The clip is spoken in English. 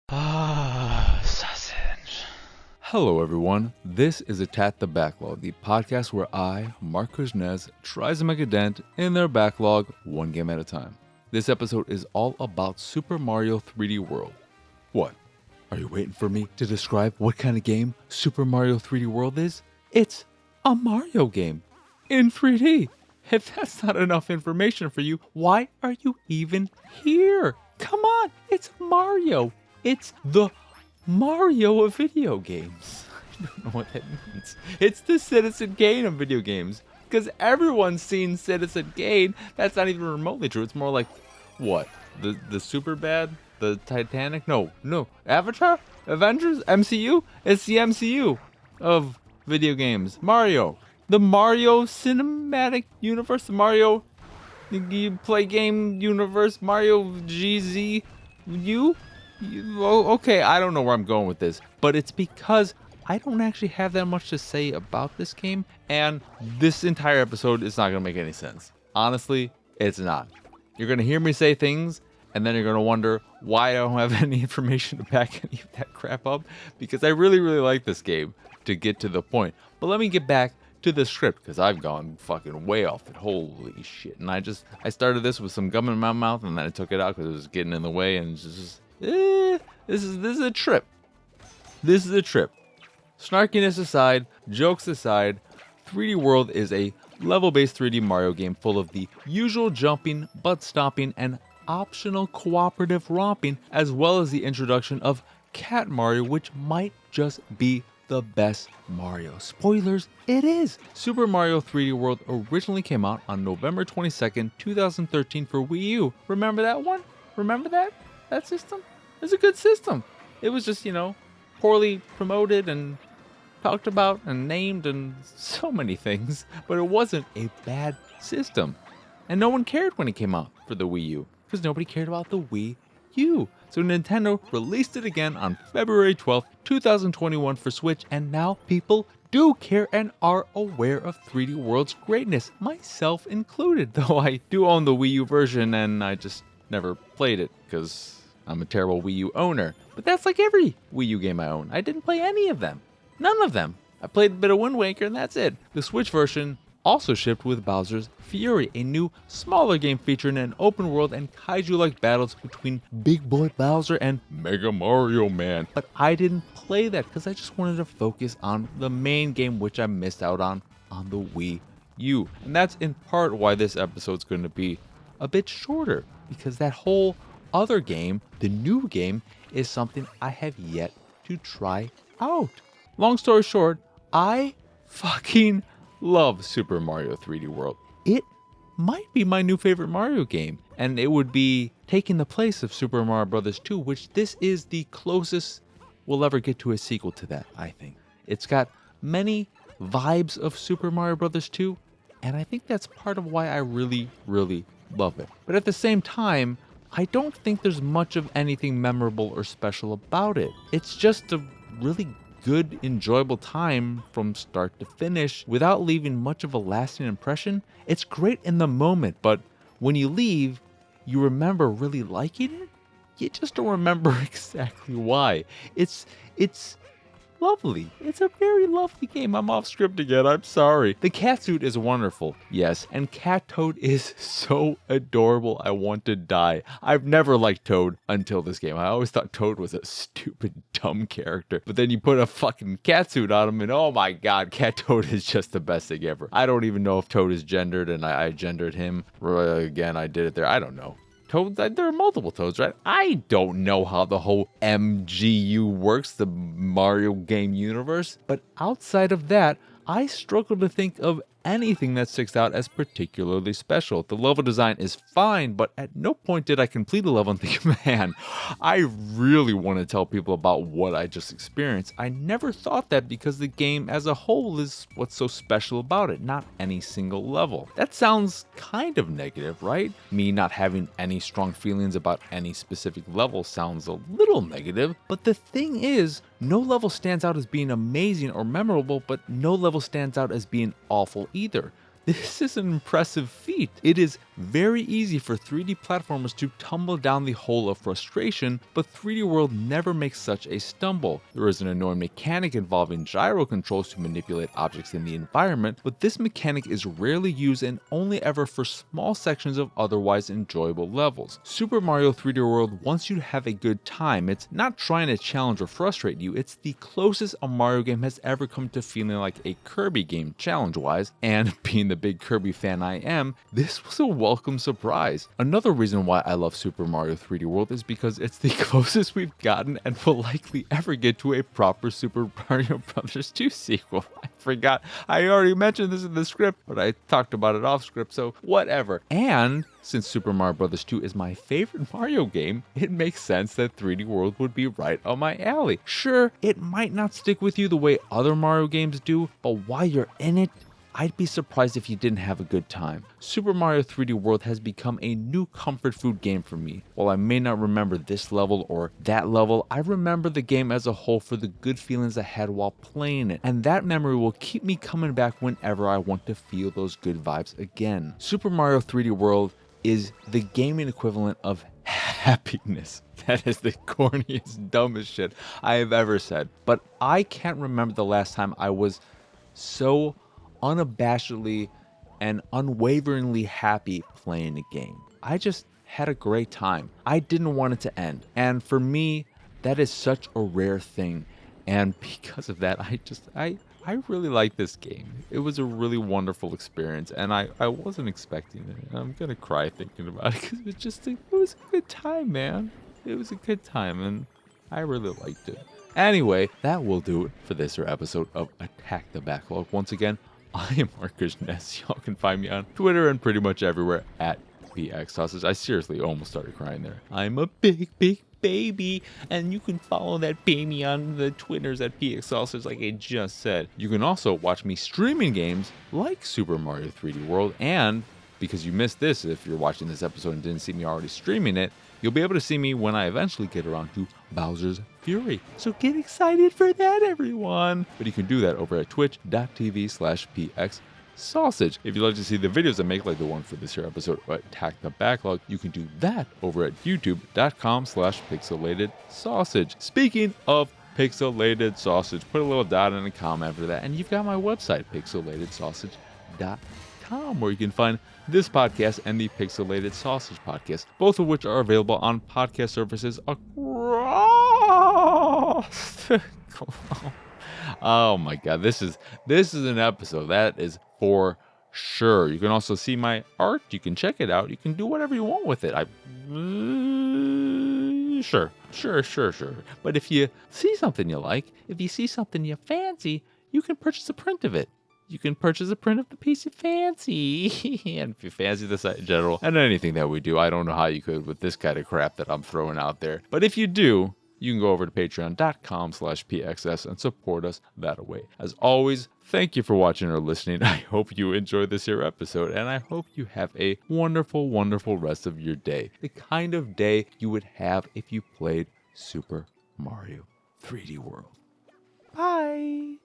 Sausage. Hello everyone, this is Attack the Backlog, the podcast where I, Marc tries to make a dent in their backlog one game at a time. This episode is all about Super Mario 3D World. What? Are you waiting for me to describe what kind of game Super Mario 3D World is? It's a Mario game in 3D. If that's not enough information for you, why are you even here? Come on, it's Mario. It's the Mario of video games. I don't know what that means. It's the Citizen Kane of video games. Because everyone's seen Citizen Kane. That's not even remotely true. It's more like, what? The super bad? The Titanic? No. Avatar? Avengers? MCU? It's the MCU of video games. Mario. The Mario Cinematic Universe. The Mario you play game universe. Mario GZU? Okay, I don't know where I'm going with this, but it's because I don't actually have that much to say about this game, and this entire episode is not going to make any sense. Honestly, it's not. You're going to hear me say things, and then you're going to wonder why I don't have any information to back any of that crap up, because I really like this game to get to the point. But let me get back to the script, because I've gone fucking way off it. Holy shit. And I started this with some gum in my mouth, and then I took it out because it was getting in the way, and it's just... This is a trip. This is a trip. Snarkiness aside, jokes aside, 3D World is a level-based 3D Mario game full of the usual jumping, butt stomping, and optional cooperative romping, as well as the introduction of Cat Mario, which might just be the best Mario. Spoilers, it is! Super Mario 3D World originally came out on November 22nd, 2013 for Wii U. Remember that one? Remember that? That system? It's a good system. It was just, poorly promoted and talked about and named and so many things, but it wasn't a bad system. And no one cared when it came out for the Wii U, because nobody cared about the Wii U. So Nintendo released it again on February 12th, 2021 for Switch, and now people do care and are aware of 3D World's greatness, myself included, though I do own the Wii U version and I just never played it because I'm a terrible Wii U owner. But that's like every Wii U game I own. I didn't play any of them. None of them. I played a bit of Wind Waker and that's it. The Switch version also shipped with Bowser's Fury, a new, smaller game featuring an open world and kaiju-like battles between Big Boy Bowser and Mega Mario Man. But I didn't play that because I just wanted to focus on the main game, which I missed out on the Wii U. And that's in part why this episode's going to be a bit shorter, because that whole other game, the new game, is something I have yet to try out. Long story short, I fucking love Super Mario 3D World. It might be my new favorite Mario game, and it would be taking the place of Super Mario Bros. 2, which this is the closest we'll ever get to a sequel to that, I think. It's got many vibes of Super Mario Bros. 2, and I think that's part of why I really love it. But at the same time, I don't think there's much of anything memorable or special about it. It's just a really good, enjoyable time from start to finish without leaving much of a lasting impression. It's great in the moment, but when you leave, you remember really liking it. You just don't remember exactly why. It's lovely. It's a very lovely game. I'm off script again. I'm sorry. The cat suit is wonderful. Yes. And Cat Toad is so adorable. I want to die. I've never liked Toad until this game. I always thought Toad was a stupid, dumb character. But then you put a fucking cat suit on him and oh my god, Cat Toad is just the best thing ever. I don't even know if Toad is gendered and I gendered him. Again, I did it there. I don't know. Toads, there are multiple Toads, right? I don't know how the whole MGU works, the Mario game universe, but outside of that, I struggle to think of anything that sticks out as particularly special. The level design is fine, but at no point did I complete a level and think, man, I really want to tell people about what I just experienced. I never thought that because the game as a whole is what's so special about it, not any single level. That sounds kind of negative, right? Me not having any strong feelings about any specific level sounds a little negative, but the thing is, no level stands out as being amazing or memorable, but no level stands out as being awful either. This is an impressive feat. It is very easy for 3D platformers to tumble down the hole of frustration, but 3D World never makes such a stumble. There is an annoying mechanic involving gyro controls to manipulate objects in the environment, but this mechanic is rarely used and only ever for small sections of otherwise enjoyable levels. Super Mario 3D World wants you to have a good time. It's not trying to challenge or frustrate you, it's the closest a Mario game has ever come to feeling like a Kirby game challenge-wise, and being the big Kirby fan I am, this was a welcome surprise. Another reason why I love Super Mario 3D World is because it's the closest we've gotten and will likely ever get to a proper Super Mario Bros. 2 sequel. I forgot, I already mentioned this in the script, but I talked about it off script, so whatever. And since Super Mario Bros. 2 is my favorite Mario game, it makes sense that 3D World would be right up my alley. Sure, it might not stick with you the way other Mario games do, but while you're in it, I'd be surprised if you didn't have a good time. Super Mario 3D World has become a new comfort food game for me. While I may not remember this level or that level, I remember the game as a whole for the good feelings I had while playing it, and that memory will keep me coming back whenever I want to feel those good vibes again. Super Mario 3D World is the gaming equivalent of happiness. That is the corniest, dumbest shit I have ever said. But I can't remember the last time I was so unabashedly and unwaveringly happy playing a game. I just had a great time. I didn't want it to end. And for me, that is such a rare thing. And because of that, I really like this game. It was a really wonderful experience, and I wasn't expecting it. I'm gonna cry thinking about it because it was a good time, man. It was a good time, and I really liked it. Anyway, that will do it for this episode of Attack the Backlog. Once again, I am Marc. Y'all can find me on Twitter and pretty much everywhere at PXSausage. I seriously almost started crying there. I'm a big baby, and you can follow that baby on the Twitters at PXSausage like I just said. You can also watch me streaming games like Super Mario 3D World, and because you missed this, if you're watching this episode and didn't see me already streaming it, you'll be able to see me when I eventually get around to Bowser's Fury. So get excited for that, everyone. But you can do that over at twitch.tv/PXSausage. If you'd like to see the videos I make, like the one for this here episode of Attack the Backlog, you can do that over at youtube.com/Pixelated Sausage. Speaking of Pixelated Sausage, put a little dot in a comma after that, and you've got my website, pixelatedsausage.com, where you can find this podcast and the Pixelated Sausage podcast, both of which are available on podcast services across the globe. Oh my god, this is an episode that is for sure. You can also see my art. You can check it out. You can do whatever you want with it. Sure. But if you see something you like, if you see something you fancy, you can purchase a print of it. You can purchase a print of the piece you fancy. And if you fancy the site in general, and anything that we do, I don't know how you could with this kind of crap that I'm throwing out there. But if you do, you can go over to patreon.com/PXS and support us that way. As always, thank you for watching or listening. I hope you enjoyed this here episode, and I hope you have a wonderful, wonderful rest of your day. The kind of day you would have if you played Super Mario 3D World. Bye!